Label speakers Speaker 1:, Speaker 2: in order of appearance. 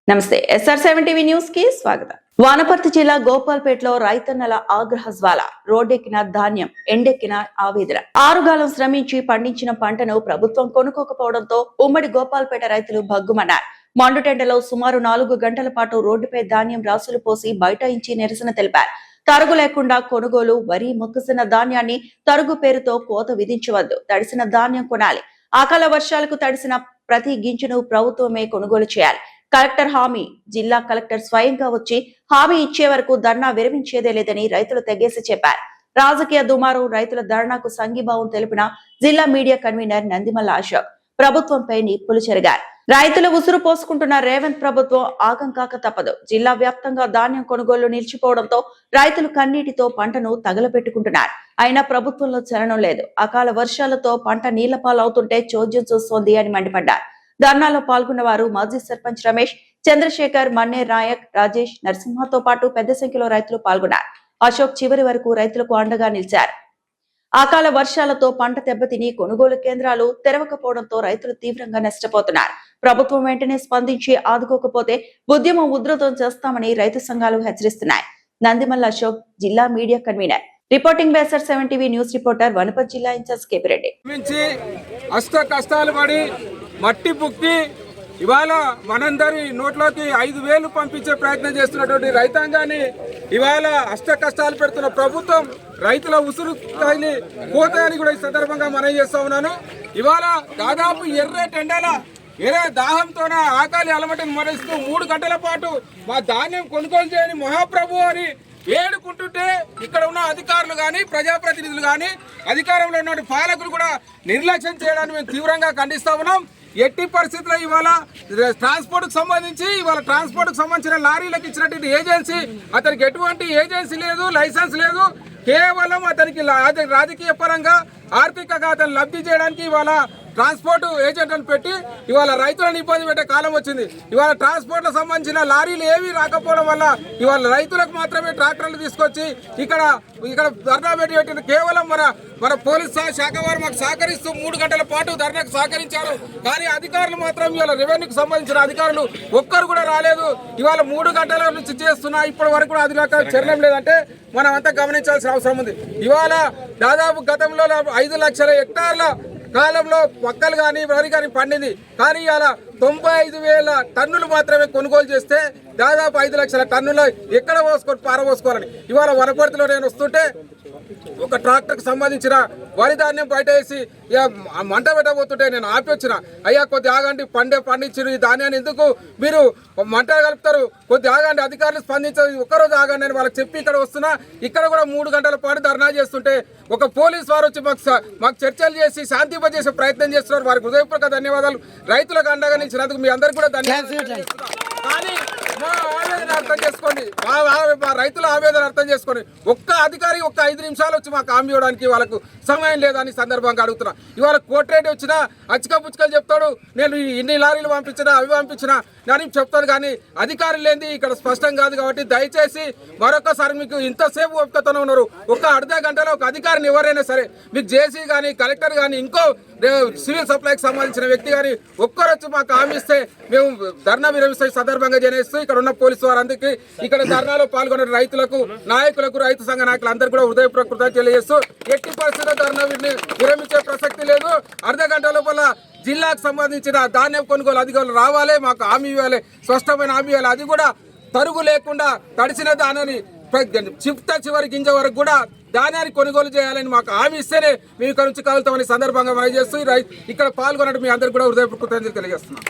Speaker 1: నమస్తే SR7 TV news కి స్వాగతం. వానపర్తి జిల్లా గోపాల్పేటలో రైతన్నల ఆగ్రహ జ్వాల. రోడ్డెక్కిన ధాన్యం, ఎండెక్కిన ఆవేదన. ఆరుగాలం శ్రమించి పండించిన పంటను ప్రభుత్వం కొనుక్కోకపోవడంతో ఉమ్మడి గోపాల్పేట రైతులు భగ్గుమన్నారు. మండుటెండలో సుమారు 4 గంటల పాటు రోడ్డుపై ధాన్యం రాసులు పోసి బైఠాయించి నిరసన తెలిపారు. తరుగు లేకుండా కొనుగోలు, వరి, మొక్కజొన్న ధాన్యాన్ని తరుగు పేరుతో కోత విధించవద్దు. తడిసిన ధాన్యం కొనాలి. అకాల వర్షాలకు తడిసిన ప్రతి గింజను ప్రభుత్వమే కొనుగోలు చేయాలి. కలెక్టర్ హామీ. జిల్లా కలెక్టర్ స్వయంగా వచ్చి హామీ ఇచ్చే వరకు ధర్నా విరమించేదే లేదని రైతులు తెగేసి చెప్పారు. రాజకీయ దుమారు రైతుల ధర్నాకు సంఘీభావం తెలిపిన జిల్లా మీడియా కన్వీనర్ నందిమల్ల అశోక్ ప్రభుత్వంపై నిప్పులు చెరిగారు. రైతులు ఉసురు పోసుకుంటున్న రేవంత్ ప్రభుత్వం ఆగం కాక తప్పదు. జిల్లా వ్యాప్తంగా ధాన్యం కొనుగోలు నిలిచిపోవడంతో రైతులు కన్నీటితో పంటను తగలబెట్టుకుంటున్నారు. అయినా ప్రభుత్వంలో చలనం లేదు. అకాల వర్షాలతో పంట నీళ్ల పాలవుతుంటే చోద్యం చూస్తోంది అని మండిపడ్డారు. ధర్నాలో పాల్గొన్న వారు మాజీ సర్పంచ్ రమేష్, చంద్రశేఖర్, మన్నే రాయక్, రాజేష్, నరసింహతో పాటు పెద్ద సంఖ్యలో రైతులు పాల్గొన్నారు. అశోక్ చివరి వరకు రైతులకు అండగా నిలిచారు. అకాల వర్షాలతో పంట దెబ్బతిని కొనుగోలు కేంద్రాలు తెరవకపోవడంతో రైతులు తీవ్రంగా నష్టపోతున్నారు. ప్రభుత్వం వెంటనే స్పందించి ఆదుకోకపోతే ఉద్యమం ఉధృతం చేస్తామని రైతు సంఘాలు హెచ్చరిస్తున్నాయి. నందిమల్ల అశోక్, జిల్లా media convener. Reporting SR7 TV news reporter Wanaparthy జిల్లా ఇన్ఛార్జ్ కేపిరెడ్డి.
Speaker 2: అష్ట కష్టాలు పడి మట్టి బుక్కి ఇవాళ మనందరి నోట్లోకి 5,000 పంపించే ప్రయత్నం చేస్తున్నటువంటి రైతాంగాన్ని ఇవాళ అష్ట కష్టాలు పెడుతున్న ప్రభుత్వం రైతుల ఉసురు తగిలి పోతాయని కూడా ఈ సందర్భంగా మనం చేస్తా ఉన్నాను. ఇవాళ దాదాపు ఎర్ర దాహంతోన ఆకలి అలమటిని మరిస్తూ 3 గంటల పాటు మా ధాన్యం కొనుగోలు చేయని మహాప్రభు అని వేడుకుంటుంటే ఇక్కడ ఉన్న అధికారులు కానీ, ప్రజాప్రతినిధులు కానీ, అధికారంలో ఉన్న పాలకులు కూడా నిర్లక్ష్యం చేయడాన్ని మేము తీవ్రంగా ఖండిస్తా ఉన్నాం. ఎట్టి పరిస్థితుల్లో ఇవాళ ట్రాన్స్పోర్ట్కి సంబంధించిన లారీలకు ఇచ్చినటువంటి ఏజెన్సీ, అతనికి ఎటువంటి ఏజెన్సీ లేదు, లైసెన్స్ లేదు. కేవలం అతనికి రాజకీయ పరంగా ఆర్థికంగా అతను లబ్ధి చేయడానికి ఇవాళ ట్రాన్స్పోర్ట్ ఏజెంట్లను పెట్టి ఇవాళ రైతులను ఇబ్బంది పెట్టే కాలం వచ్చింది. ఇవాళ ట్రాన్స్పోర్ట్లకు సంబంధించిన లారీలు ఏవి రాకపోవడం వల్ల ఇవాళ రైతులకు మాత్రమే ట్రాక్టర్లు తీసుకొచ్చి ఇక్కడ ధర్నా పెట్టిన కేవలం మన పోలీస్ శాఖ వారు మాకు సహకరిస్తూ 3 గంటల పాటు ధర్నాకు సహకరించారు. కానీ అధికారులు మాత్రం ఇవాళ రెవెన్యూకి సంబంధించిన అధికారులు ఒక్కరు కూడా రాలేదు. ఇవాళ 3 గంటల నుంచి చేస్తున్నా ఇప్పటి వరకు కూడా అధికారులు చర్యలు లేదంటే మనం అంతా గమనించాల్సిన అవసరం ఉంది. ఇవాళ దాదాపు గతంలో 5 లక్షల హెక్టార్ల కాలంలో మొక్కలు కానీ వరి కానీ పండింది. కానీ ఇవాళ 95,000 టన్నులు మాత్రమే కొనుగోలు చేస్తే దాదాపు 5 లక్షల టన్నులు ఎక్కడ పారబోసుకోవాలని ఇవాళ వనపర్తిలో నేను వస్తుంటే ఒక ట్రాక్టర్కి సంబంధించిన వరి ధాన్యం బయట వేసి మంట పెట్టబోతుంటే నేను ఆపి వచ్చిన, అయ్యా కొద్ది ఆగండి, పండించారు ఈ ధాన్యాన్ని ఎందుకు మీరు మంట కలుపుతారు, కొద్ది ఆగండి, అధికారులు స్పందించారు, ఒక్కరోజు ఆగండి అని వాళ్ళకి చెప్పి ఇక్కడ వస్తున్నా. ఇక్కడ కూడా 3 గంటల పాటు ధర్నా చేస్తుంటే ఒక పోలీస్ వారు వచ్చి మాకు చర్చలు చేసి శాంతింపజేసే ప్రయత్నం చేస్తున్నారు. వారికి హృదయపూర్వక ధన్యవాదాలు. రైతులకు అండగా నిలిచినందుకు మీ అందరికీ కూడా ధన్యవాదాలు. కానీ మా ఆవేదన అర్థం చేసుకోండి, మా రైతుల ఆవేదన అర్థం చేసుకోండి. ఒక్క అధికారి 5 నిమిషాలు వచ్చి మాకు హామీ ఇవ్వడానికి వాళ్ళకు సమయం లేదని సందర్భంగా అడుగుతున్నా. ఇవాళ కోర్టురెడ్డి వచ్చినా అచ్చికపుచ్చుకలు చెప్తాడు, నేను ఇన్ని లారీలు పంపించినా అవి పంపించినా అని చెప్తాను. కానీ అధికారులు లేని ఇక్కడ స్పష్టం కాదు. కాబట్టి దయచేసి మరొకసారి మీకు ఇంతసేపు ఒప్పుకతోనే ఉన్నారు, ఒక అర్ధ గంటలో ఒక అధికారిని ఎవరైనా సరే మీకు జేసీ కానీ, కలెక్టర్ కానీ, ఇంకో సివిల్ సప్లైకి సంబంధించిన వ్యక్తి కానీ ఒక్కరు వచ్చి మాకు హామీ ఇస్తే మేము ధర్నా విరమిస్తే సందర్భంగా జనేస్తూ ఇక్కడ ఉన్న పోలీసు వారందరికీ, ఇక్కడ ధర్నాలో పాల్గొన్న రైతులకు, నాయకులకు, రైతు సంఘ నాయకులు అందరూ కూడా హృదయపూర్వక తెలియజేస్తూ ఎట్టి పరిస్థితుల్లో ధర్నా విరమించే ప్రసక్తి లేదు. అర్ధ గంట లోపల జిల్లాకు సంబంధించిన ధాన్యం కొనుగోలు అధికారులు రావాలి, మాకు హామీ ఇవ్వాలి, స్పష్టమైన హామీ ఇవ్వాలి. అది కూడా తరుగు లేకుండా తడిసిన ధాన్యాన్ని చివరి గింజ వరకు కూడా ధాన్యాన్ని కొనుగోలు చేయాలని మాకు హామీ ఇస్తేనే మేము ఇక్కడ నుంచి కలుగుతామని సందర్భంగా మనం చేస్తూ ఇక్కడ పాల్గొనడం మీ అందరికీ కూడా హృదయపూర్వక తెలియజేస్తున్నాం.